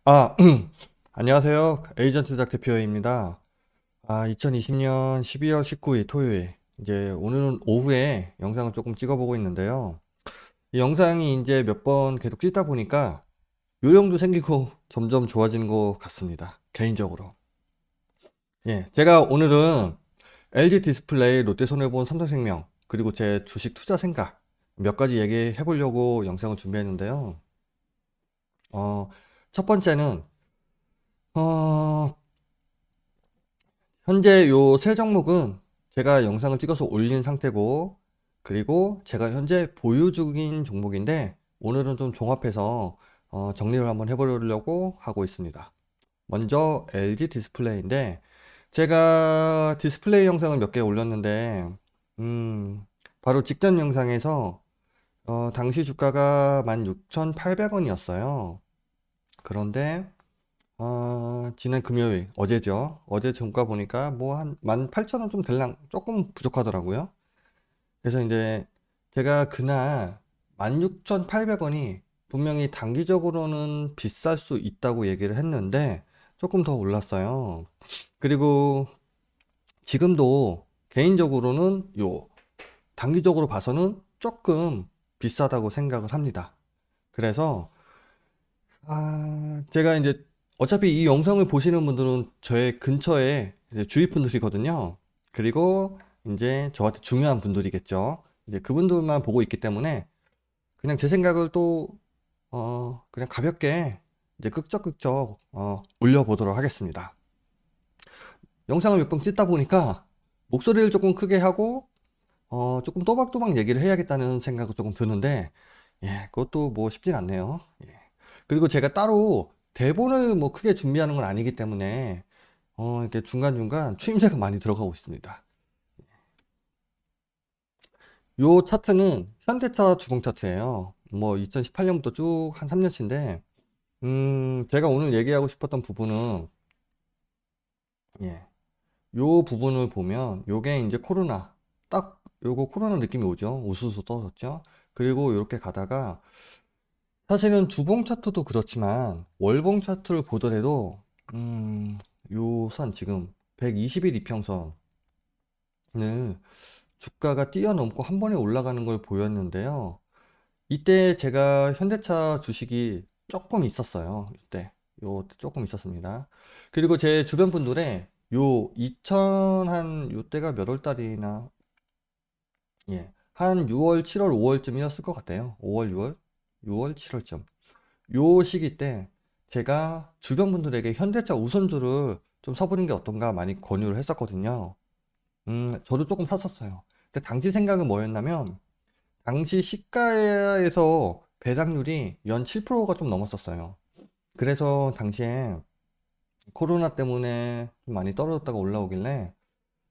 아, 안녕하세요. 에이전트 작 대표입니다. 2020년 12월 19일 토요일. 이제 오늘은 오후에 영상을 조금 찍어보고 있는데요. 이 영상이 이제 몇 번 계속 찍다 보니까 요령도 생기고 점점 좋아지는 것 같습니다. 개인적으로. 예, 제가 오늘은 LG 디스플레이, 롯데손해보험, 삼성생명, 그리고 제 주식 투자 생각 몇 가지 얘기해 보려고 영상을 준비했는데요. 어, 첫 번째는, 어, 현재 요 세 종목은 제가 영상을 찍어서 올린 상태고, 그리고 제가 현재 보유 중인 종목인데 오늘은 좀 종합해서 정리를 한번 해보려고 하고 있습니다. 먼저 LG 디스플레이인데, 제가 디스플레이 영상을 몇 개 올렸는데 바로 직전 영상에서 당시 주가가 16,800원이었어요. 그런데 지난 금요일, 어제죠. 어제 종가 보니까 뭐 한 18,000원 좀 될랑 조금 부족하더라고요. 그래서 이제 제가 그날 16,800원이 분명히 단기적으로는 비쌀 수 있다고 얘기를 했는데 조금 더 올랐어요. 그리고 지금도 개인적으로는 단기적으로 봐서는 조금 비싸다고 생각을 합니다. 그래서 제가 이제 어차피 이 영상을 보시는 분들은 저의 근처에 이제 주위 분들이거든요. 그리고 이제 저한테 중요한 분들이겠죠. 이제 그분들만 보고 있기 때문에 그냥 제 생각을 또, 그냥 가볍게 이제 끄적끄적, 올려보도록 하겠습니다. 영상을 몇 번 찍다 보니까 목소리를 조금 크게 하고, 조금 또박또박 얘기를 해야겠다는 생각이 조금 드는데, 예, 그것도 뭐 쉽진 않네요. 예. 그리고 제가 따로 대본을 뭐 크게 준비하는 건 아니기 때문에 이렇게 중간중간 추임새가 많이 들어가고 있습니다. 요 차트는 현대차 주봉 차트예요. 뭐 2018년부터 쭉 한 3년치인데 제가 오늘 얘기하고 싶었던 부분은, 예, 요 부분을 보면 요게 이제 코로나, 딱 요거 코로나 느낌이 오죠. 우수수 떨어졌죠. 그리고 이렇게 가다가 사실은 주봉 차트도 그렇지만 월봉 차트를 보더라도 요 선 지금 120일 이평선을 주가가 뛰어넘고 한 번에 올라가는 걸 보였는데요. 이때 제가 현대차 주식이 조금 있었어요. 이때 요 조금 있었습니다. 그리고 제 주변 분들의 요 2000 한 요때가 몇 월 달이나, 예, 한 6월, 7월, 5월쯤이었을 것 같아요. 5월, 6월, 6월, 7월쯤. 요 시기 때 제가 주변 분들에게 현대차 우선주를 좀 사보는 게 어떤가 많이 권유를 했었거든요. 저도 조금 샀었어요. 근데 당시 생각은 뭐였냐면, 당시 시가에서 배당률이 연 7%가 좀 넘었었어요. 그래서 당시에 코로나 때문에 좀 많이 떨어졌다가 올라오길래,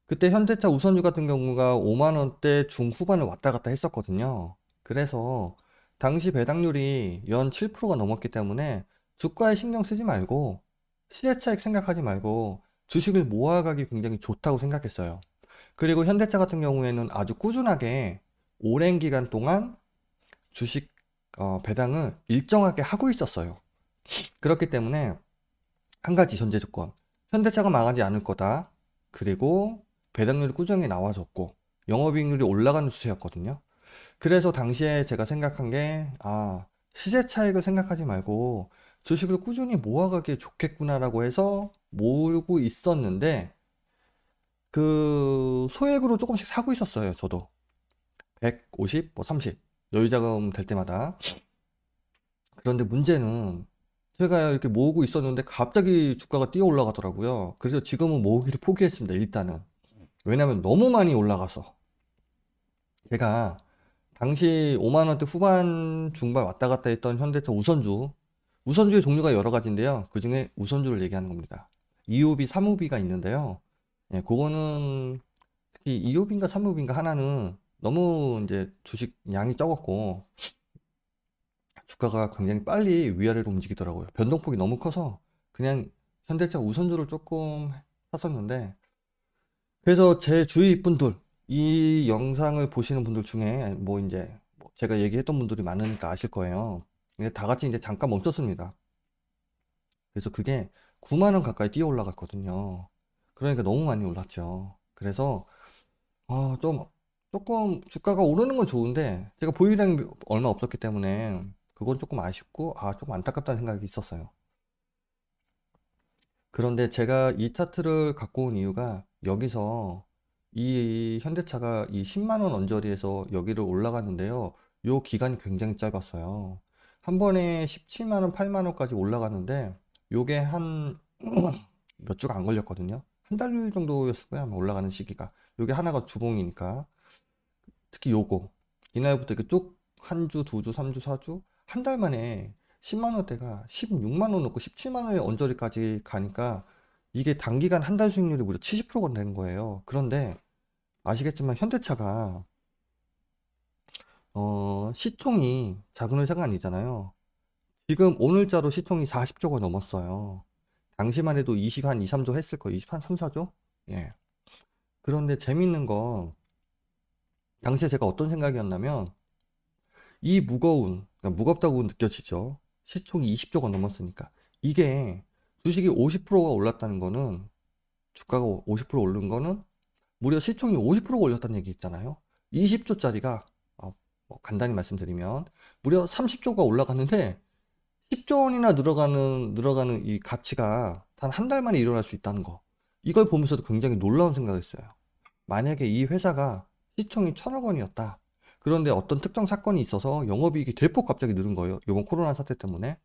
그때 현대차 우선주 같은 경우가 5만 원대 중후반을 왔다 갔다 했었거든요. 그래서 당시 배당률이 연 7%가 넘었기 때문에 주가에 신경 쓰지 말고 시세차익 생각하지 말고 주식을 모아가기 굉장히 좋다고 생각했어요. 그리고 현대차 같은 경우에는 아주 꾸준하게 오랜 기간 동안 주식 배당을 일정하게 하고 있었어요. 그렇기 때문에 한 가지 전제 조건, 현대차가 망하지 않을 거다. 그리고 배당률이 꾸준히 나와줬고 영업이익률이 올라가는 추세였거든요. 그래서 당시에 제가 생각한 게, 시세 차익을 생각하지 말고 주식을 꾸준히 모아가기 좋겠구나라고 해서 모으고 있었는데, 그 소액으로 조금씩 사고 있었어요. 저도 150, 뭐 30 여유 자금 될 때마다. 그런데 문제는 제가 이렇게 모으고 있었는데 갑자기 주가가 뛰어 올라가더라고요. 그래서 지금은 모으기를 포기했습니다. 일단은. 왜냐면 너무 많이 올라가서. 제가 당시 5만 원대 후반 중반 왔다 갔다 했던 현대차 우선주의 종류가 여러 가지인데요. 그 중에 우선주를 얘기하는 겁니다. 2호비, 3호비가 있는데요. 예, 그거는 특히 2호비인가 3호비인가 하나는 너무 이제 주식 양이 적었고 주가가 굉장히 빨리 위아래로 움직이더라고요. 변동폭이 너무 커서 그냥 현대차 우선주를 조금 샀었는데, 그래서 제 주위 분들, 이 영상을 보시는 분들 중에 뭐 이제 뭐 제가 얘기했던 분들이 많으니까 아실 거예요. 근데 다 같이 이제 잠깐 멈췄습니다. 그래서 그게 9만 원 가까이 뛰어 올라갔거든요. 그러니까 너무 많이 올랐죠. 그래서 좀 조금 주가가 오르는 건 좋은데 제가 보유량이 얼마 없었기 때문에 그건 조금 아쉽고 조금 안타깝다는 생각이 있었어요. 그런데 제가 이 차트를 갖고 온 이유가 여기서 이 현대차가 이 10만 원 언저리에서 여기를 올라갔는데요. 요 기간이 굉장히 짧았어요. 한 번에 17만 원, 8만 원까지 올라갔는데 요게 한 몇 주가 안 걸렸거든요. 한 달 정도였을 거야, 아마 올라가는 시기가. 요게 하나가 주봉이니까. 특히 요거 이날부터 이렇게 쭉 한 주, 두 주, 3주, 4주 한 달 만에 10만 원대가 16만 원 넘고 17만 원의 언저리까지 가니까 이게 단기간 한 달 수익률이 무려 70%가 되는 거예요. 그런데 아시겠지만 현대차가 시총이 작은 회사가 아니잖아요. 지금 오늘자로 시총이 40조가 넘었어요. 당시만 해도 20, 한 2, 3조 했을 거예요. 20, 한 3, 4조? 예. 그런데 재밌는 건 당시에 제가 어떤 생각이었냐면 이 그러니까 무겁다고 느껴지죠. 시총이 20조가 넘었으니까. 이게 주식이 50%가 올랐다는 거는, 주가가 50% 오른 거는 무려 시총이 50%가 올렸다는 얘기 있잖아요. 20조짜리가, 뭐 간단히 말씀드리면, 무려 30조가 올라갔는데, 10조 원이나 늘어가는 이 가치가 단 한 달 만에 일어날 수 있다는 거. 이걸 보면서도 굉장히 놀라운 생각을 했어요. 만약에 이 회사가 시총이 1,000억 원이었다. 그런데 어떤 특정 사건이 있어서 영업이익이 대폭 갑자기 늘은 거예요. 이번 코로나 사태 때문에.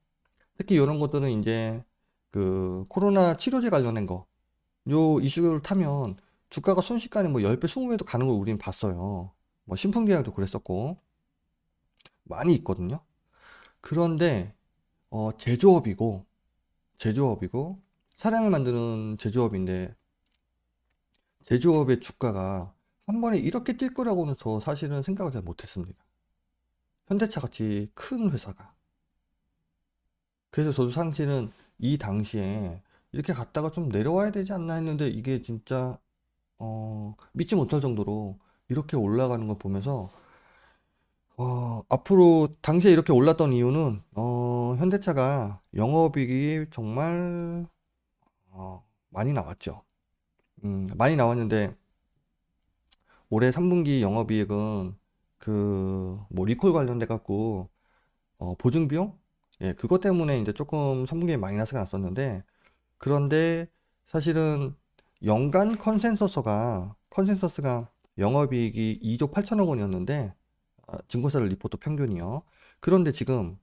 특히 이런 것들은 이제 그 코로나 치료제 관련된 거, 요 이슈를 타면 주가가 순식간에 뭐 10배, 20배도 가는 걸 우리는 봤어요. 뭐 신풍기약도 그랬었고 많이 있거든요. 그런데 제조업이고 차량을 만드는 제조업인데 제조업의 주가가 한 번에 이렇게 뛸 거라고는 저 사실은 생각을 잘 못했습니다. 현대차 같이 큰 회사가. 그래서 저도 사실은 이 당시에 이렇게 갔다가 좀 내려와야 되지 않나 했는데 이게 진짜 믿지 못할 정도로 이렇게 올라가는 걸 보면서 앞으로 당시에 이렇게 올랐던 이유는 현대차가 영업이익이 정말 많이 나왔죠. 많이 나왔는데 올해 3분기 영업이익은 그 뭐 리콜 관련돼 갖고 보증 비용? 예, 그것 때문에 이제 조금 3분기에 마이너스가 났었는데 그런데 사실은 연간 컨센서스가 영업이익이 2조 8천억 원이었는데 증권사를 리포트 평균이요. 그런데 지금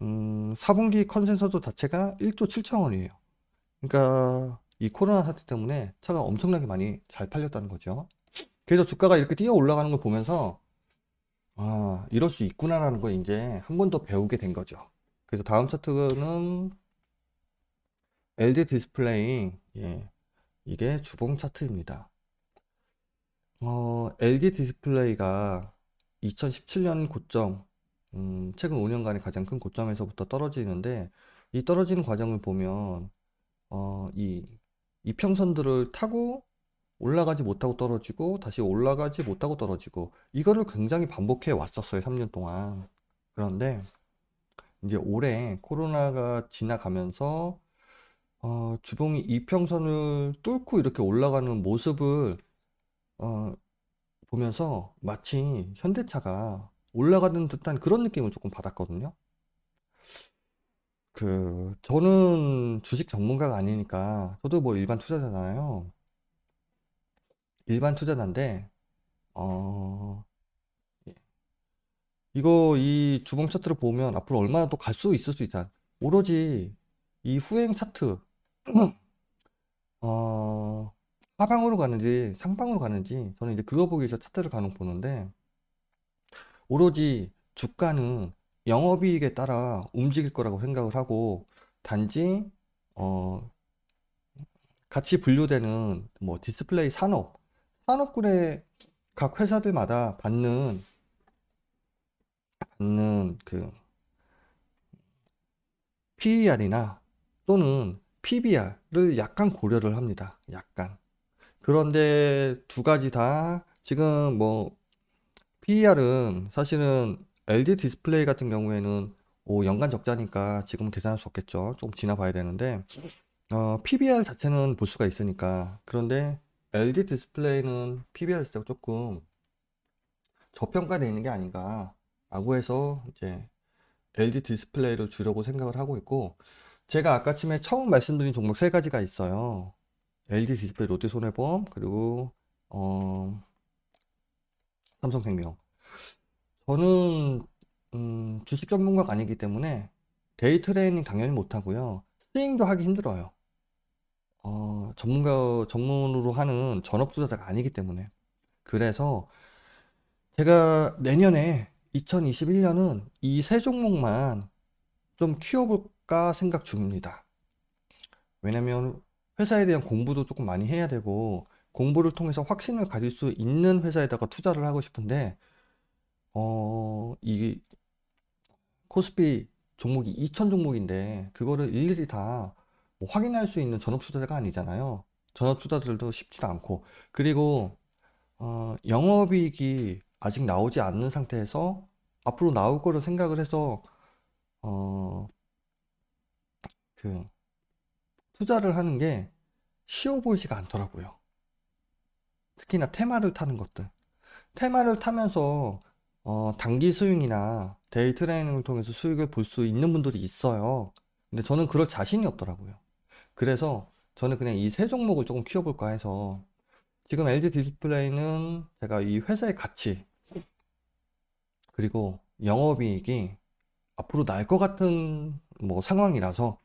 4분기 컨센서스 자체가 1조 7천억 원이에요. 그러니까 이 코로나 사태 때문에 차가 엄청나게 많이 잘 팔렸다는 거죠. 그래서 주가가 이렇게 뛰어 올라가는 걸 보면서 이럴 수 있구나라는 걸 이제 한 번 더 배우게 된 거죠. 그래서 다음 차트는 LG 디스플레이, 예, 이게 주봉 차트입니다. LG 디스플레이가 2017년 고점, 최근 5년간의 가장 큰 고점에서부터 떨어지는데, 이 떨어지는 과정을 보면, 이 이평선들을 타고 올라가지 못하고 떨어지고, 다시 올라가지 못하고 떨어지고, 이거를 굉장히 반복해 왔었어요, 3년 동안. 그런데, 이제 올해 코로나가 지나가면서, 주봉이 이평선을 뚫고 이렇게 올라가는 모습을, 어, 보면서 마치 현대차가 올라가는 듯한 그런 느낌을 조금 받았거든요. 저는 주식 전문가가 아니니까, 저도 뭐 일반 투자자잖아요. 일반 투자자인데, 어, 이 주봉 차트를 보면 앞으로 얼마나 또 갈 수 있을 수 있다. 오로지 이 후행 차트, 어, 하방으로 가는지 상방으로 가는지 저는 이제 그거 보기 위해서 차트를 간혹 보는데 오로지 주가는 영업이익에 따라 움직일 거라고 생각을 하고 단지 어, 같이 분류되는 뭐 디스플레이 산업군의 각 회사들마다 받는 그 PER이나 또는 PBR을 약간 고려를 합니다. 약간. 그런데 두 가지 다 지금 뭐 PER은 사실은 LG 디스플레이 같은 경우에는 연간 적자니까 지금은 계산할 수 없겠죠. 좀 지나봐야 되는데, PBR 자체는 볼 수가 있으니까. 그런데 LG 디스플레이는 PBR 자체가 조금 저평가되어 있는 게 아닌가라고 해서 이제 LG 디스플레이를 주려고 생각을 하고 있고, 제가 아까 처음에 처음 말씀드린 종목 세 가지가 있어요. LG 디스플레이, 롯데손해보험, 그리고 삼성생명. 저는 주식 전문가가 아니기 때문에 데이 트레이닝 당연히 못하고요. 스윙도 하기 힘들어요. 전문으로 하는 전업 투자자가 아니기 때문에. 그래서 제가 내년에 2021년은 이 세 종목만 좀 키워볼까 생각 중입니다. 왜냐면 회사에 대한 공부도 조금 많이 해야 되고, 공부를 통해서 확신을 가질 수 있는 회사에다가 투자를 하고 싶은데, 이 코스피 종목이 2천 종목인데, 그거를 일일이 다 뭐 확인할 수 있는 전업 투자자가 아니잖아요. 전업 투자들도 쉽지도 않고, 그리고 영업이익이 아직 나오지 않는 상태에서 앞으로 나올 거를 생각을 해서 어, 그 투자를 하는 게 쉬워 보이지가 않더라고요. 특히나 테마를 타는 것들. 테마를 타면서 단기 스윙이나 데이 트레이닝을 통해서 수익을 볼 수 있는 분들이 있어요. 근데 저는 그럴 자신이 없더라고요. 그래서 저는 그냥 이 세 종목을 조금 키워볼까 해서 지금 LG 디스플레이는 제가 이 회사의 가치 그리고 영업이익이 앞으로 날 것 같은 뭐 상황이라서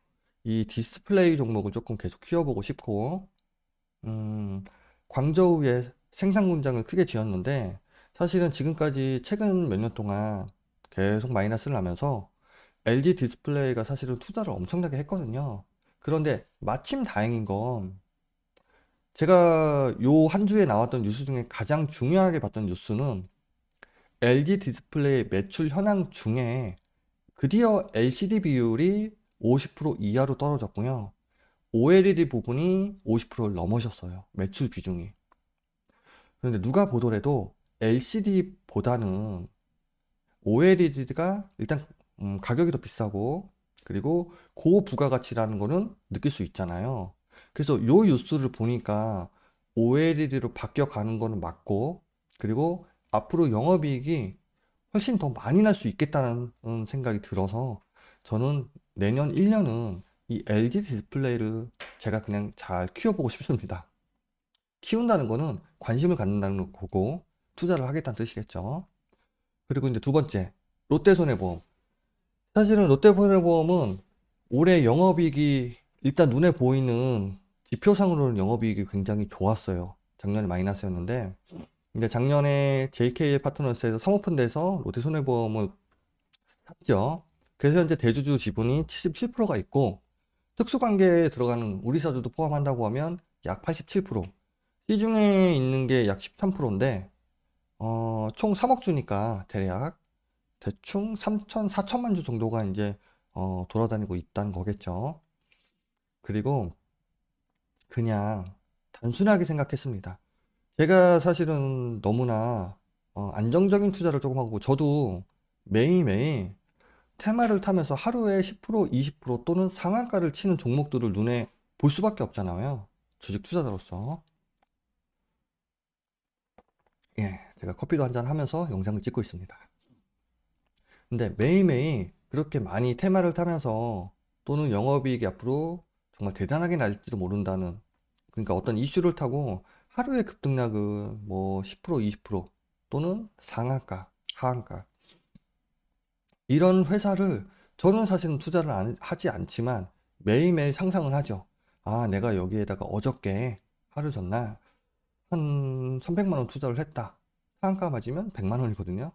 이 디스플레이 종목을 조금 계속 키워보고 싶고, 음, 광저우에 생산 공장을 크게 지었는데, 사실은 지금까지 최근 몇 년 동안 계속 마이너스를 나면서 LG 디스플레이가 사실은 투자를 엄청나게 했거든요. 그런데 마침 다행인 건 제가 요 한 주에 나왔던 뉴스 중에 가장 중요하게 봤던 뉴스는 LG 디스플레이 매출 현황 중에 드디어 LCD 비율이 50% 이하로 떨어졌고요. OLED 부분이 50%를 넘으셨어요. 매출 비중이. 그런데 누가 보더라도 LCD보다는 OLED가 일단 가격이 더 비싸고 그리고 고부가가치라는 거는 느낄 수 있잖아요. 그래서 요 뉴스를 보니까 OLED로 바뀌어 가는 거는 맞고 그리고 앞으로 영업이익이 훨씬 더 많이 날 수 있겠다는 생각이 들어서 저는 내년 1년은 이 LG 디스플레이를 제가 그냥 잘 키워보고 싶습니다. 키운다는 거는 관심을 갖는다는 거고 투자를 하겠다는 뜻이겠죠. 그리고 이제 두 번째, 롯데손해보험. 사실은 롯데손해보험은 올해 영업이익이 일단 눈에 보이는 지표상으로는 영업이익이 굉장히 좋았어요. 작년에 마이너스였는데 근데 작년에 JK 파트너스에서 사모펀드에서 롯데손해보험을 샀죠. 그래서 현재 대주주 지분이 77%가 있고 특수관계에 들어가는 우리사주도 포함한다고 하면 약 87%, 시중에 있는 게 약 13%인데 총 3억 주니까 대충 3천, 4천만 주 정도가 이제 돌아다니고 있다는 거겠죠. 그리고 그냥 단순하게 생각했습니다. 제가 사실은 너무나 안정적인 투자를 조금 하고 저도 매일매일 테마를 타면서 하루에 10%, 20% 또는 상한가를 치는 종목들을 눈에 볼 수밖에 없잖아요. 주식 투자자로서. 예, 제가 커피도 한잔 하면서 영상을 찍고 있습니다. 근데 매일매일 그렇게 많이 테마를 타면서 또는 영업이익이 앞으로 정말 대단하게 날지도 모른다는 그러니까 어떤 이슈를 타고 하루에 급등락을 뭐 10%, 20% 또는 상한가, 하한가 이런 회사를 저는 사실은 투자를 하지 않지만 매일매일 상상을 하죠. 아, 내가 여기에다가 어저께 하루 전날 한 300만 원 투자를 했다. 상한가 맞으면 100만 원이거든요.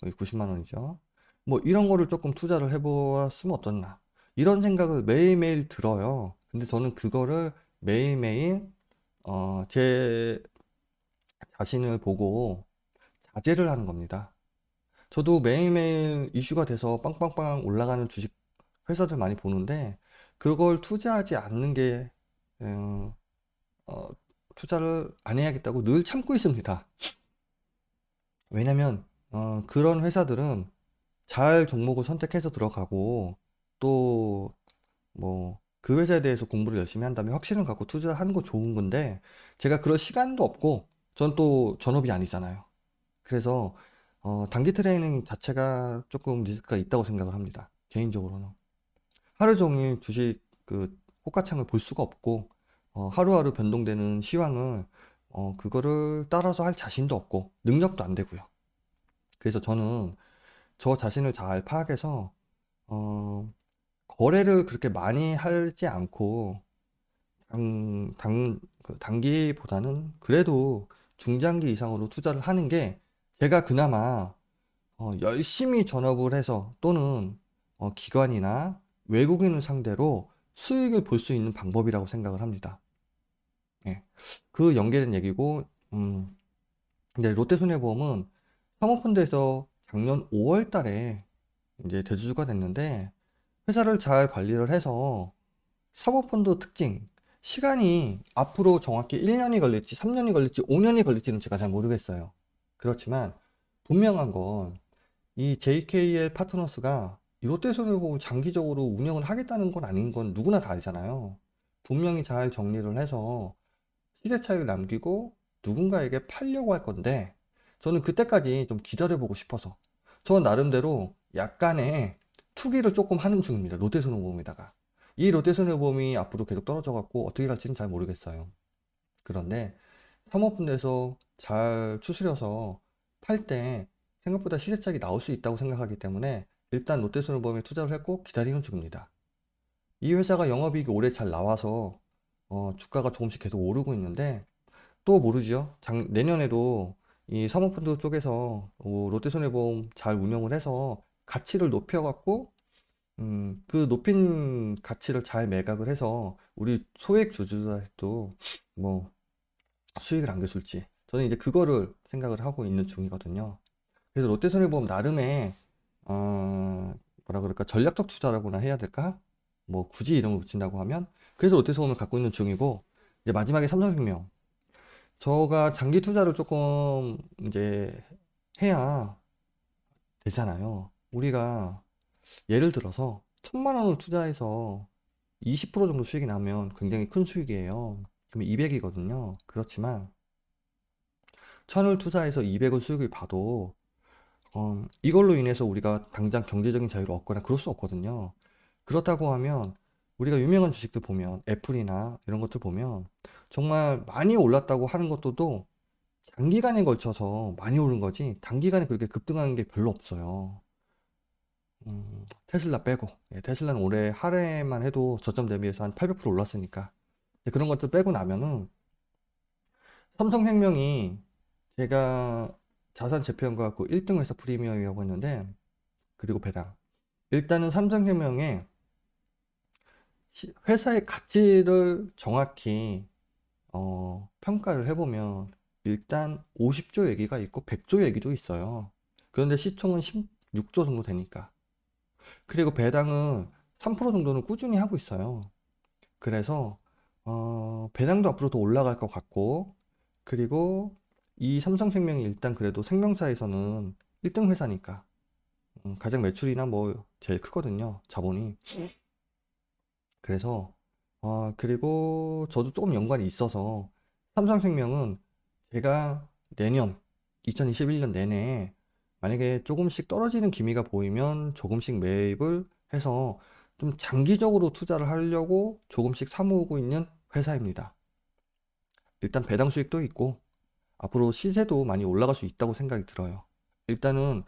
거의 90만 원이죠. 뭐 이런 거를 조금 투자를 해보았으면 어떻나. 이런 생각을 매일매일 들어요. 근데 저는 그거를 매일매일 제 자신을 보고 자제를 하는 겁니다. 저도 매일매일 이슈가 돼서 빵빵빵 올라가는 주식 회사들 많이 보는데 그걸 투자하지 않는 게 어, 어, 투자를 안 해야겠다고 늘 참고 있습니다. 왜냐면 그런 회사들은 잘 종목을 선택해서 들어가고 또 뭐 그 회사에 대해서 공부를 열심히 한 다음에 확신을 갖고 투자하는 거 좋은 건데 제가 그럴 시간도 없고 전 또 전업이 아니잖아요. 그래서 단기 트레이닝 자체가 조금 리스크가 있다고 생각을 합니다. 개인적으로는. 하루 종일 주식 그 호가창을 볼 수가 없고 하루하루 변동되는 시황을 그거를 따라서 할 자신도 없고 능력도 안 되고요. 그래서 저는 저 자신을 잘 파악해서 어, 거래를 그렇게 많이 하지 않고 그 단기보다는 그래도 중장기 이상으로 투자를 하는 게 제가 그나마 열심히 전업을 해서 또는 기관이나 외국인을 상대로 수익을 볼 수 있는 방법이라고 생각을 합니다. 예. 그 연계된 얘기고, 이제 롯데손해보험은 사모펀드에서 작년 5월 달에 이제 대주주가 됐는데, 회사를 잘 관리를 해서 사모펀드 특징, 시간이 앞으로 정확히 1년이 걸릴지, 3년이 걸릴지, 5년이 걸릴지는 제가 잘 모르겠어요. 그렇지만, 분명한 건, 이 JKL 파트너스가 이 롯데손해보험을 장기적으로 운영을 하겠다는 건 아닌 건 누구나 다 알잖아요. 분명히 잘 정리를 해서 시세 차익을 남기고 누군가에게 팔려고 할 건데 저는 그때까지 좀 기다려보고 싶어서 저 나름대로 약간의 투기를 조금 하는 중입니다. 롯데손해보험에다가. 이 롯데손해보험이 앞으로 계속 떨어져 갖고 어떻게 갈지는 잘 모르겠어요. 그런데 사모펀드에서 잘 추스려서 팔 때 생각보다 시세차익이 나올 수 있다고 생각하기 때문에 일단 롯데손해보험에 투자를 했고 기다리는 중입니다. 이 회사가 영업이익이 올해 잘 나와서 주가가 조금씩 계속 오르고 있는데 또 모르지요. 내년에도 이 사모펀드 쪽에서 롯데손해보험 잘 운영을 해서 가치를 높여갖고 그 높인 가치를 잘 매각을 해서 우리 소액 주주들도 뭐 수익을 안겨줄지 저는 이제 그거를 생각을 하고 있는 중이거든요. 그래서 롯데손해보험 나름의 뭐라 그럴까 전략적 투자라고나 해야 될까? 뭐 굳이 이름을 붙인다고 하면 그래서 롯데손해보험을 갖고 있는 중이고 이제 마지막에 삼성생명 저가 장기 투자를 조금 이제 해야 되잖아요. 우리가 예를 들어서 1,000만 원을 투자해서 20% 정도 수익이 나면 굉장히 큰 수익이에요. 그러면 200이거든요. 그렇지만 1,000을 투자해서 200을 수익을 봐도 이걸로 인해서 우리가 당장 경제적인 자유를 얻거나 그럴 수 없거든요. 그렇다고 하면 우리가 유명한 주식들 보면 애플이나 이런 것들 보면 정말 많이 올랐다고 하는 것도 장기간에 걸쳐서 많이 오른 거지 단기간에 그렇게 급등하는 게 별로 없어요. 테슬라 빼고 테슬라는 올해 하루에만 해도 저점 대비해서 한 800% 올랐으니까 그런 것들 빼고 나면은 삼성생명이 제가 자산 재표현 갖고 1등 회사 프리미엄이라고 했는데 그리고 배당 일단은 삼성생명의 회사의 가치를 정확히 평가를 해보면 일단 50조 얘기가 있고 100조 얘기도 있어요. 그런데 시총은 16조 정도 되니까 그리고 배당은 3% 정도는 꾸준히 하고 있어요. 그래서 배당도 앞으로 더 올라갈 것 같고 그리고 이 삼성생명이 일단 그래도 생명사에서는 1등 회사니까 가장 매출이나 뭐 제일 크거든요. 자본이. 그래서 그리고 저도 조금 연관이 있어서 삼성생명은 제가 내년 2021년 내내 만약에 조금씩 떨어지는 기미가 보이면 조금씩 매입을 해서 좀 장기적으로 투자를 하려고 조금씩 사모으고 있는 회사입니다. 일단 배당 수익도 있고 앞으로 시세도 많이 올라갈 수 있다고 생각이 들어요. 일단은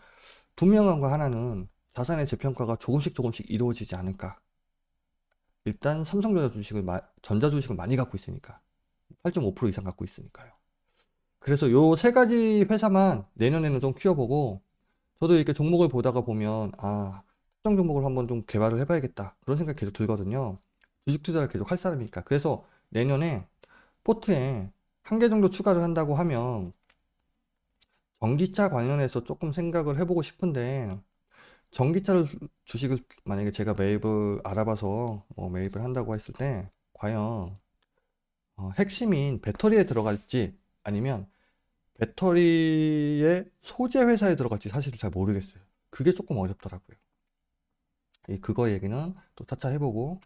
분명한 거 하나는 자산의 재평가가 조금씩 조금씩 이루어지지 않을까. 일단 삼성전자 주식을 전자 주식을 많이 갖고 있으니까 8.5% 이상 갖고 있으니까요. 그래서 요 세 가지 회사만 내년에는 좀 키워보고 저도 이렇게 종목을 보다가 보면 특정 종목을 한번 좀 개발을 해봐야겠다 그런 생각이 계속 들거든요. 주식 투자를 계속 할 사람이니까. 그래서 내년에 포트에 한 개 정도 추가를 한다고 하면 전기차 관련해서 조금 생각을 해보고 싶은데 전기차를 주식을 만약에 제가 매입을 알아봐서 매입을 한다고 했을 때 과연 핵심인 배터리에 들어갈지 아니면 배터리의 소재 회사에 들어갈지 사실 잘 모르겠어요. 그게 조금 어렵더라고요. 그거 얘기는 또 차차 해보고,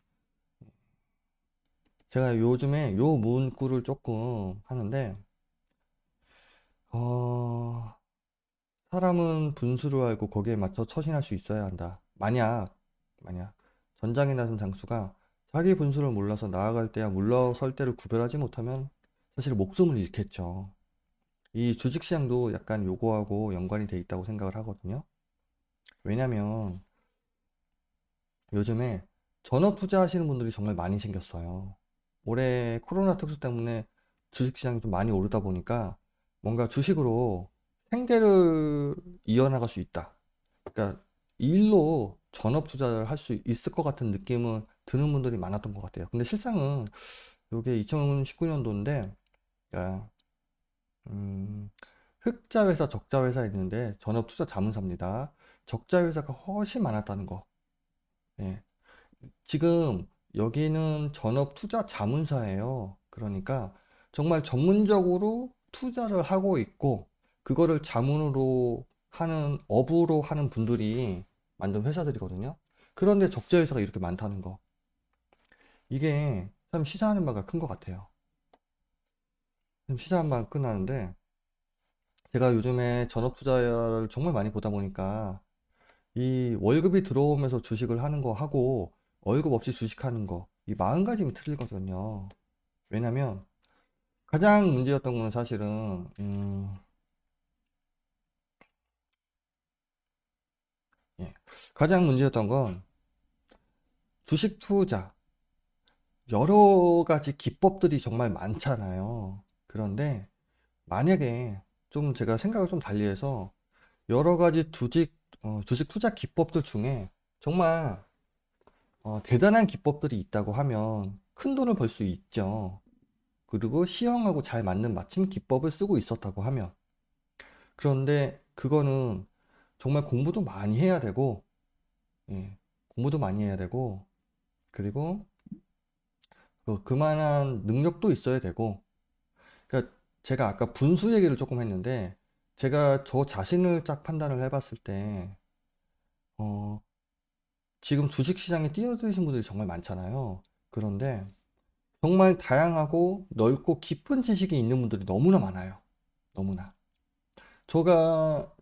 제가 요즘에 요 문구를 조금 하는데, 어, 사람은 분수를 알고 거기에 맞춰 처신할 수 있어야 한다. 만약 전장에 나선 장수가 자기 분수를 몰라서 나아갈 때와 물러설 때를 구별하지 못하면 사실 목숨을 잃겠죠. 이 주식시장도 약간 요거하고 연관이 돼 있다고 생각을 하거든요. 왜냐면 요즘에 전업 투자하시는 분들이 정말 많이 생겼어요. 올해 코로나 특수 때문에 주식시장이 좀 많이 오르다 보니까 뭔가 주식으로 생계를 이어나갈 수 있다. 그러니까 이 일로 전업 투자를 할 수 있을 것 같은 느낌은 드는 분들이 많았던 것 같아요. 근데 실상은 이게 2019년도인데, 그러니까 흑자 회사, 적자 회사 있는데 전업 투자 자문사입니다. 적자 회사가 훨씬 많았다는 거. 예. 지금 여기는 전업 투자 자문사예요. 그러니까 정말 전문적으로 투자를 하고 있고 그거를 자문으로 하는 업으로 하는 분들이 만든 회사들이거든요. 그런데 적자 회사가 이렇게 많다는 거. 이게 참 시사하는 바가 큰 것 같아요. 참 시사하는 바가 끝나는데 제가 요즘에 전업 투자를 정말 많이 보다 보니까 이 월급이 들어오면서 주식을 하는 거 하고 월급 없이 주식하는 거 이 마음가짐이 틀리거든요. 왜냐면 가장 문제였던 건 사실은 예. 가장 문제였던 건 주식 투자 여러 가지 기법들이 정말 많잖아요. 그런데 만약에 좀 제가 생각을 좀 달리해서 여러 가지 주식 투자 기법들 중에 정말 대단한 기법들이 있다고 하면 큰 돈을 벌 수 있죠. 그리고 시형하고 잘 맞는 맞춤 기법을 쓰고 있었다고 하면. 그런데 그거는 정말 공부도 많이 해야 되고, 예, 공부도 많이 해야 되고, 그리고 그만한 능력도 있어야 되고, 그러니까 제가 아까 분수 얘기를 조금 했는데, 제가 저 자신을 딱 판단을 해봤을 때, 어, 지금 주식시장에 뛰어드신 분들이 정말 많잖아요. 그런데 정말 다양하고 넓고 깊은 지식이 있는 분들이 너무나 많아요. 너무나.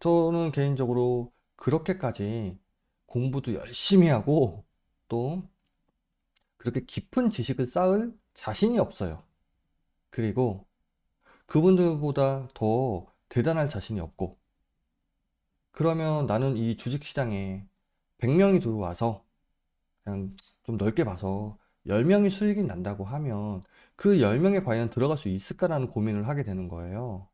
저는 개인적으로 그렇게까지 공부도 열심히 하고 또 그렇게 깊은 지식을 쌓을 자신이 없어요. 그리고 그분들보다 더 대단할 자신이 없고 그러면 나는 이 주식시장에 100명이 들어와서 그냥 좀 넓게 봐서 10명이 수익이 난다고 하면 그 10명에 과연 들어갈 수 있을까라는 고민을 하게 되는 거예요.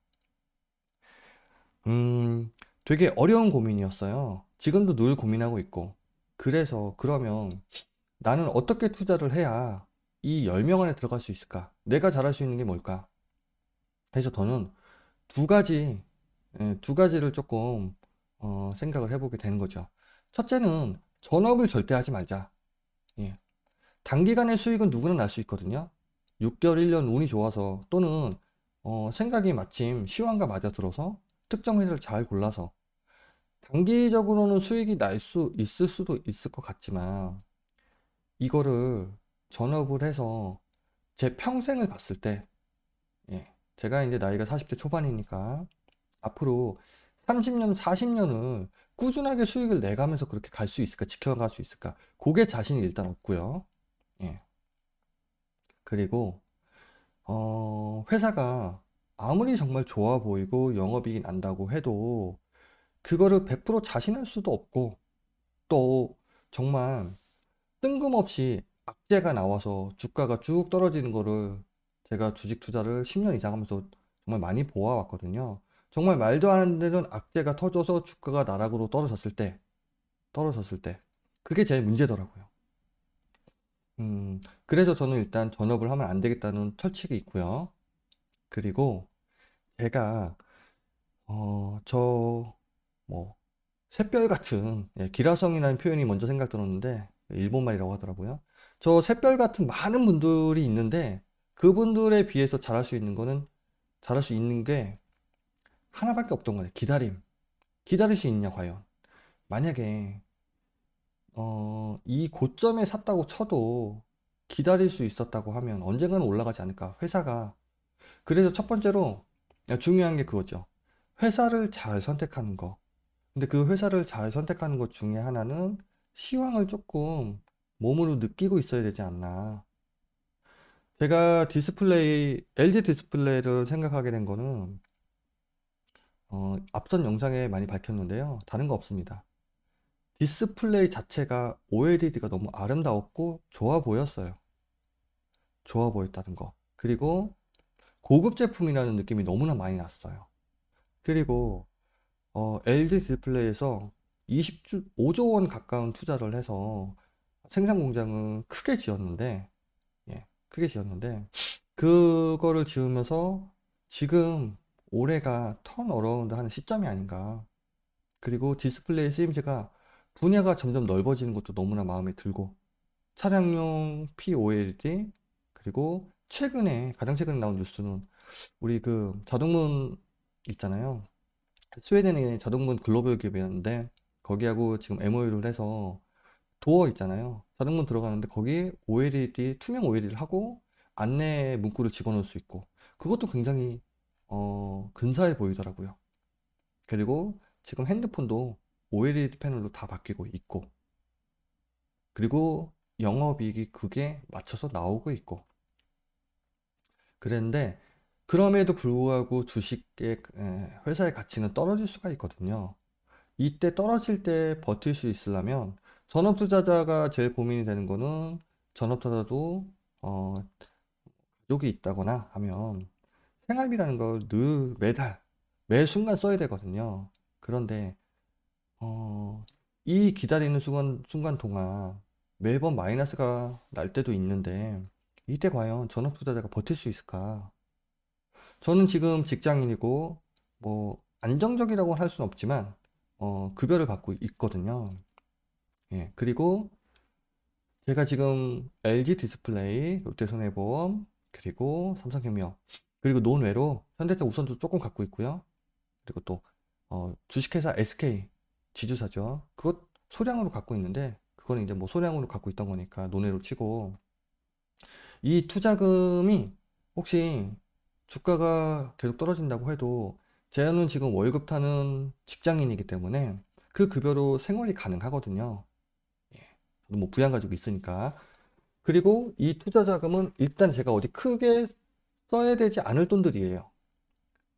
음, 되게 어려운 고민이었어요. 지금도 늘 고민하고 있고. 그래서 그러면 나는 어떻게 투자를 해야 이 10명 안에 들어갈 수 있을까? 내가 잘할 수 있는 게 뭘까? 그래서 저는 두 가지, 두 가지를 조금 생각을 해보게 되는 거죠. 첫째는 전업을 절대 하지 말자. 예. 단기간의 수익은 누구나 날 수 있거든요. 6개월, 1년 운이 좋아서 또는 생각이 마침 시황과 맞아 들어서 특정 회사를 잘 골라서 단기적으로는 수익이 날 수 있을 수도 있을 것 같지만 이거를 전업을 해서 제 평생을 봤을 때 예, 제가 이제 나이가 40대 초반이니까 앞으로 30년, 40년을 꾸준하게 수익을 내가면서 그렇게 갈 수 있을까, 지켜갈 수 있을까? 그게 자신이 일단 없고요. 예. 그리고 회사가 아무리 정말 좋아 보이고 영업이익이 난다고 해도 그거를 100% 자신할 수도 없고 또 정말 뜬금없이 악재가 나와서 주가가 쭉 떨어지는 거를 제가 주식 투자를 10년 이상 하면서 정말 많이 보아왔거든요. 정말 말도 안 되는 악재가 터져서 주가가 나락으로 떨어졌을 때, 그게 제일 문제더라고요. 그래서 저는 일단 전업을 하면 안 되겠다는 철칙이 있고요. 그리고 제가, 뭐, 샛별 같은, 예, 기라성이라는 표현이 먼저 생각 들었는데, 일본말이라고 하더라고요. 저 샛별 같은 많은 분들이 있는데, 그분들에 비해서 잘할 수 있는 게 하나밖에 없던 거예요. 기다림. 기다릴 수 있냐, 과연. 만약에 이 고점에 샀다고 쳐도 기다릴 수 있었다고 하면 언젠가는 올라가지 않을까, 회사가. 그래서 첫 번째로 중요한 게 그거죠. 회사를 잘 선택하는 거. 근데 그 회사를 잘 선택하는 것 중에 하나는 시황을 조금 몸으로 느끼고 있어야 되지 않나. 제가 LG 디스플레이를 생각하게 된 거는 앞선 영상에 많이 밝혔는데요. 다른 거 없습니다. 디스플레이 자체가 OLED가 너무 아름다웠고 좋아 보였어요. 좋아 보였다는 거. 그리고 고급 제품이라는 느낌이 너무나 많이 났어요. 그리고 LG 디스플레이에서 25조 원 가까운 투자를 해서 생산 공장을 크게 지었는데, 예, 크게 지었는데, 그거를 지으면서 지금 올해가 턴어라운드 하는 시점이 아닌가. 그리고 디스플레이 CMC가 분야가 점점 넓어지는 것도 너무나 마음에 들고, 차량용 POLED, 그리고 가장 최근에 나온 뉴스는 우리 그 자동문 있잖아요. 스웨덴의 자동문 글로벌 기업이었는데, 거기하고 지금 MOU를 해서 도어 있잖아요. 자동문 들어가는데 거기에 OLED, 투명 OLED를 하고 안내 문구를 집어넣을 수 있고, 그것도 굉장히 근사해 보이더라고요. 그리고 지금 핸드폰도 OLED 패널로 다 바뀌고 있고, 그리고 영업이익이 그게 맞춰서 나오고 있고. 그랬는데 그럼에도 불구하고 주식의 회사의 가치는 떨어질 수가 있거든요. 이때 떨어질 때 버틸 수 있으려면, 전업 투자자가 제일 고민이 되는 거는, 전업 투자도 가족이 있다거나 하면 생활비라는 걸 늘 매달 매 순간 써야 되거든요. 그런데 이 기다리는 순간 동안 매번 마이너스가 날 때도 있는데, 이때 과연 전업 투자자가 버틸 수 있을까? 저는 지금 직장인이고 뭐 안정적이라고 할 수는 없지만 급여를 받고 있거든요. 예, 그리고 제가 지금 LG 디스플레이, 롯데손해보험, 그리고 삼성생명, 그리고 논외로 현대차 우선도 조금 갖고 있고요. 그리고 또 주식회사 SK 지주사죠. 그것 소량으로 갖고 있는데, 그거는 이제 뭐 소량으로 갖고 있던 거니까 논외로 치고, 이 투자금이 혹시 주가가 계속 떨어진다고 해도, 저는 지금 월급 타는 직장인이기 때문에 그 급여로 생활이 가능하거든요. 예. 저도 뭐 부양 가지고 있으니까. 그리고 이 투자 자금은 일단 제가 어디 크게 써야 되지 않을 돈들이에요.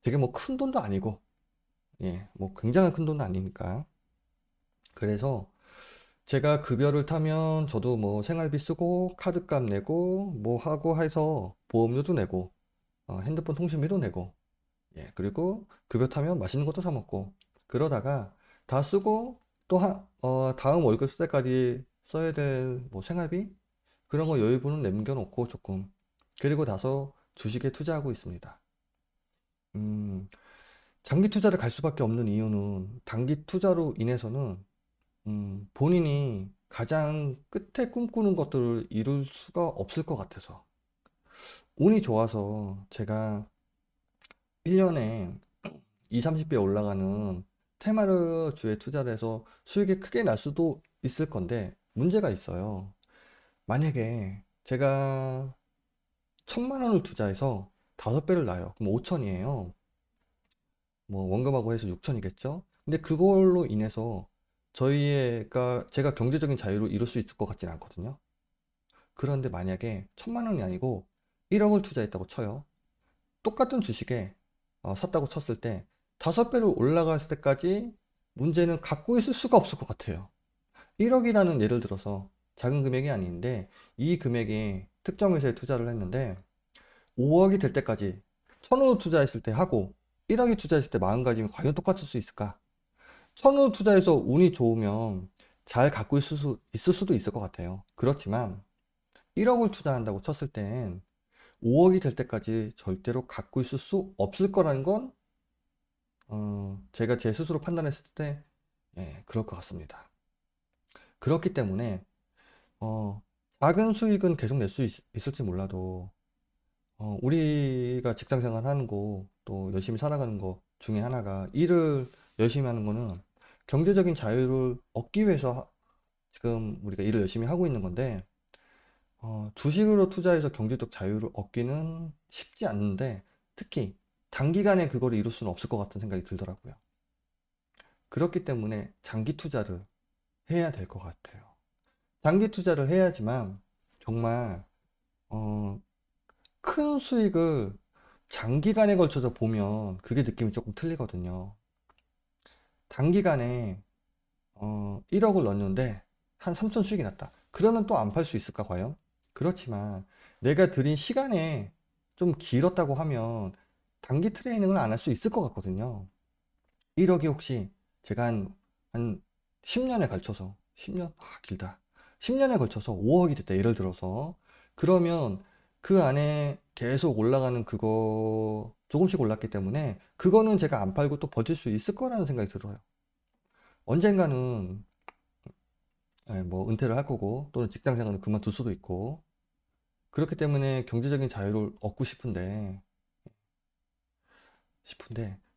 되게 뭐 큰 돈도 아니고, 예, 뭐 굉장한 큰 돈은 아니니까. 그래서 제가 급여를 타면 저도 뭐 생활비 쓰고 카드값 내고 뭐 하고 해서 보험료도 내고 핸드폰 통신비도 내고, 예, 그리고 급여 타면 맛있는 것도 사 먹고, 그러다가 다 쓰고 또 다음 월급 쓸 때까지 써야 될 뭐 생활비, 그런 거 여유분은 남겨놓고 조금, 그리고 나서 주식에 투자하고 있습니다. 음, 장기 투자를 갈 수밖에 없는 이유는, 단기 투자로 인해서는 본인이 가장 끝에 꿈꾸는 것들을 이룰 수가 없을 것 같아서. 운이 좋아서 제가 1년에 2, 30배 올라가는 테마르주에 투자를 해서 수익이 크게 날 수도 있을 건데, 문제가 있어요. 만약에 제가 1,000만 원을 투자해서 5배를 나요. 그럼 5천이에요. 뭐 원금하고 해서 6천이겠죠? 근데 그걸로 인해서 제가 경제적인 자유를 이룰 수 있을 것 같지는 않거든요. 그런데 만약에 1,000만 원이 아니고 1억을 투자했다고 쳐요. 똑같은 주식에 샀다고 쳤을 때 5배로 올라갔을 때까지 문제는 갖고 있을 수가 없을 것 같아요. 1억이라는 예를 들어서 작은 금액이 아닌데, 이 금액이 특정 회사에 투자를 했는데 5억이 될 때까지 1,000원 투자했을 때 하고 1억이 투자했을 때 마음가짐이 과연 똑같을 수 있을까? 1,000원 투자해서 운이 좋으면 잘 갖고 있을 수도 있을 것 같아요. 그렇지만 1억을 투자한다고 쳤을 땐 5억이 될 때까지 절대로 갖고 있을 수 없을 거라는 건 제가 제 스스로 판단했을 때, 예, 그럴 것 같습니다. 그렇기 때문에 어, 작은 수익은 계속 낼 수 있을지 몰라도, 우리가 직장 생활 하는 거, 또 열심히 살아가는 거 중에 하나가, 일을 열심히 하는 거는 경제적인 자유를 얻기 위해서 지금 우리가 일을 열심히 하고 있는 건데, 주식으로 투자해서 경제적 자유를 얻기는 쉽지 않는데, 특히 단기간에 그걸 이룰 수는 없을 것 같은 생각이 들더라고요. 그렇기 때문에 장기 투자를 해야 될 것 같아요. 장기 투자를 해야지만 정말 큰 수익을 장기간에 걸쳐서 보면 그게 느낌이 조금 틀리거든요. 단기간에 1억을 넣었는데 한 3천 수익이 났다. 그러면 또 안 팔 수 있을까 과연? 그렇지만 내가 들인 시간에 좀 길었다고 하면 단기 트레이닝을 안 할 수 있을 것 같거든요. 1억이 혹시 제가 한 10년에 걸쳐서 10년? 길다. 10년에 걸쳐서 5억이 됐다. 예를 들어서. 그러면 그 안에 계속 올라가는 그거 조금씩 올랐기 때문에 그거는 제가 안 팔고 또 버틸 수 있을 거라는 생각이 들어요. 언젠가는 뭐 은퇴를 할 거고 또는 직장 생활을 그만둘 수도 있고 그렇기 때문에 경제적인 자유를 얻고 싶은데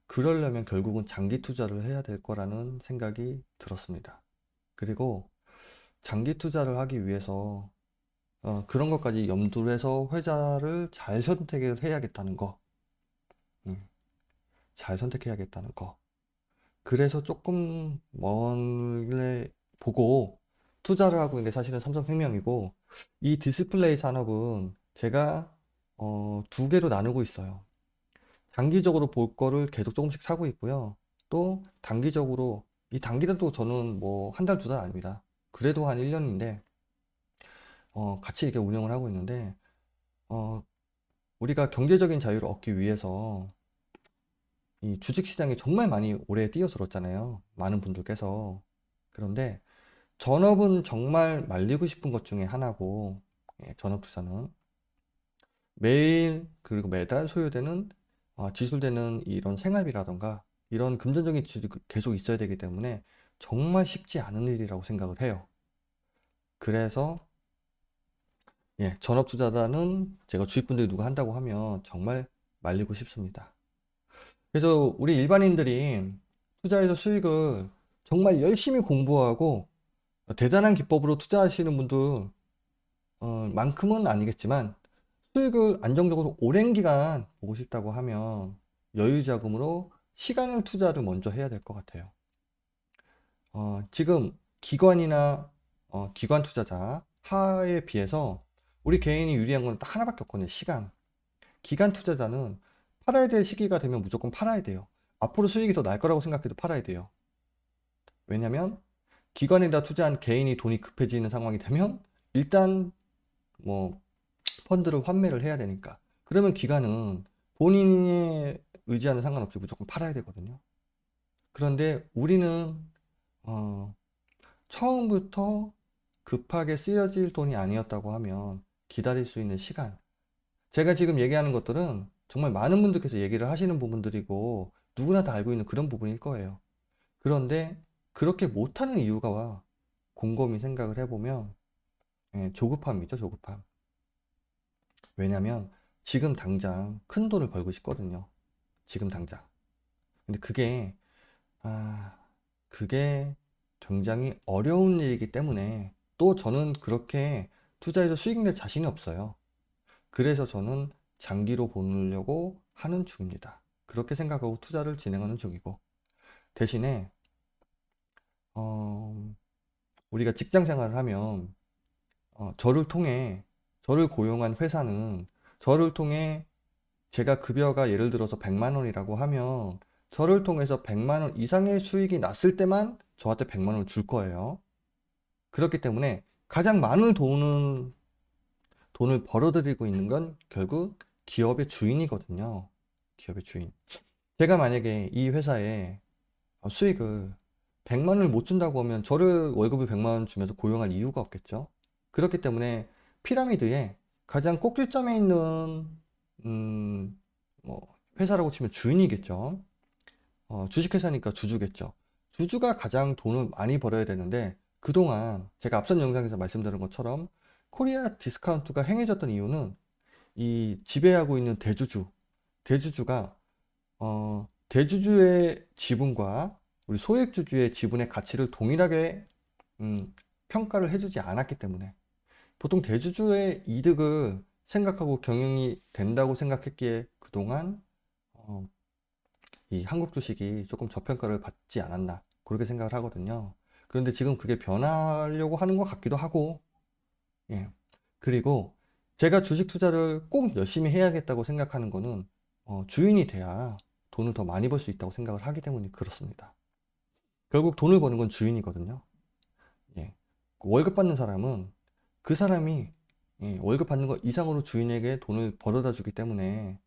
그러려면 결국은 장기 투자를 해야 될 거라는 생각이 들었습니다. 그리고 장기 투자를 하기 위해서 그런 것까지 염두를 해서 회사를 잘 선택을 해야겠다는 거. 잘 선택해야겠다는 거. 그래서 조금 멀리 보고 투자를 하고 있는 게 사실은 삼성생명이고 이 디스플레이 산업은 제가 두 개로 나누고 있어요. 장기적으로 볼 거를 계속 조금씩 사고 있고요. 또 단기적으로 이 단기는 또 저는 뭐 한 달, 두 달 아닙니다. 그래도 한 1년인데 같이 이렇게 운영을 하고 있는데 우리가 경제적인 자유를 얻기 위해서 이 주식시장에 정말 많이 오래 뛰어들었잖아요. 많은 분들께서. 그런데 전업은 정말 말리고 싶은 것 중에 하나고 전업 투자는 매일 그리고 매달 소요되는 지출되는 이런 생활비라던가 이런 금전적인 지출이 계속 있어야 되기 때문에 정말 쉽지 않은 일이라고 생각을 해요. 그래서 전업 투자자는 제가 주위 분들이 누가 한다고 하면 정말 말리고 싶습니다. 그래서 우리 일반인들이 투자해서 수익을 정말 열심히 공부하고 대단한 기법으로 투자하시는 분들 만큼은 아니겠지만 수익을 안정적으로 오랜 기간 보고 싶다고 하면 여유 자금으로 시간을 투자를 먼저 해야 될 것 같아요. 지금 기관이나 기관 투자자 하에 비해서 우리 개인이 유리한 건 딱 하나밖에 없거든요. 시간. 기관 투자자는 팔아야 될 시기가 되면 무조건 팔아야 돼요. 앞으로 수익이 더 날 거라고 생각해도 팔아야 돼요. 왜냐면 기관에다 투자한 개인이 돈이 급해지는 상황이 되면 일단 뭐 펀드를 환매를 해야 되니까. 그러면 기관은 본인의 의지와는 상관없이 무조건 팔아야 되거든요. 그런데 우리는 어, 처음부터 급하게 쓰여질 돈이 아니었다고 하면 기다릴 수 있는 시간. 제가 지금 얘기하는 것들은 정말 많은 분들께서 얘기를 하시는 부분들이고 누구나 다 알고 있는 그런 부분일 거예요. 그런데 그렇게 못하는 이유가 곰곰이 생각을 해보면 조급함이죠, 조급함. 왜냐면 지금 당장 큰 돈을 벌고 싶거든요. 지금 당장. 근데 아, 그게 굉장히 어려운 일이기 때문에 또 저는 그렇게 투자해서 수익 낼 자신이 없어요. 그래서 저는 장기로 보려고 하는 중입니다. 그렇게 생각하고 투자를 진행하는 중이고 대신에 어, 우리가 직장 생활을 하면 저를 고용한 회사는 저를 통해 제가 급여가 예를 들어서 100만 원이라고 하면 저를 통해서 100만 원 이상의 수익이 났을 때만 저한테 100만 원을 줄 거예요. 그렇기 때문에 가장 많은 돈을 벌어들이고 있는 건 결국 기업의 주인이거든요. 기업의 주인. 제가 만약에 이 회사에 수익을 100만 원을 못 준다고 하면 저를 월급을 100만 원 주면서 고용할 이유가 없겠죠. 그렇기 때문에 피라미드에 가장 꼭지점에 있는 뭐 회사라고 치면 주인이겠죠. 주식회사니까 주주겠죠. 주주가 가장 돈을 많이 벌어야 되는데 그동안 제가 앞선 영상에서 말씀드린 것처럼 코리아 디스카운트가 행해졌던 이유는 이 지배하고 있는 대주주가 대주주의 지분과 우리 소액주주의 지분의 가치를 동일하게 평가를 해주지 않았기 때문에 보통 대주주의 이득을 생각하고 경영이 된다고 생각했기에 그동안 이 한국 주식이 조금 저평가를 받지 않았나 그렇게 생각을 하거든요. 그런데 지금 그게 변하려고 하는 것 같기도 하고, 예. 그리고 제가 주식 투자를 꼭 열심히 해야겠다고 생각하는 거는 주인이 돼야 돈을 더 많이 벌 수 있다고 생각을 하기 때문에 그렇습니다. 결국 돈을 버는 건 주인이거든요. 예. 월급 받는 사람은 그 사람이 월급 받는 것 이상으로 주인에게 돈을 벌어다 주기 때문에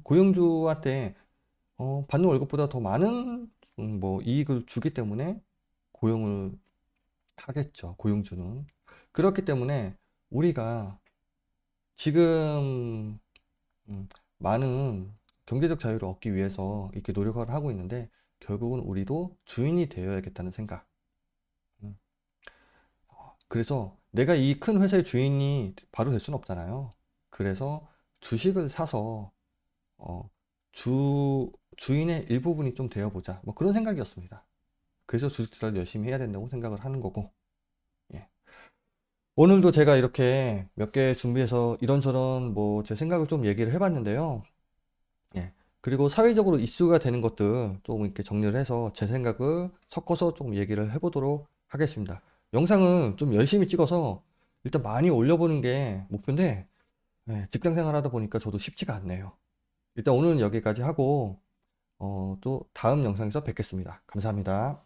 고용주한테 받는 월급보다 더 많은 뭐 이익을 주기 때문에 고용을 하겠죠. 고용주는. 그렇기 때문에 우리가 지금 많은 경제적 자유를 얻기 위해서 이렇게 노력을 하고 있는데 결국은 우리도 주인이 되어야겠다는 생각. 음, 그래서 내가 이 큰 회사의 주인이 바로 될 수는 없잖아요. 그래서 주식을 사서 주인의 일부분이 좀 되어보자. 뭐 그런 생각이었습니다. 그래서 주식 투자를 열심히 해야 된다고 생각을 하는 거고. 예. 오늘도 제가 이렇게 몇 개 준비해서 이런저런 뭐 제 생각을 좀 얘기를 해봤는데요. 예. 그리고 사회적으로 이슈가 되는 것들 조금 이렇게 정리를 해서 제 생각을 섞어서 조금 얘기를 해보도록 하겠습니다. 영상은 좀 열심히 찍어서 일단 많이 올려보는 게 목표인데, 예, 직장 생활 하다 보니까 저도 쉽지가 않네요. 일단 오늘은 여기까지 하고, 또 다음 영상에서 뵙겠습니다. 감사합니다.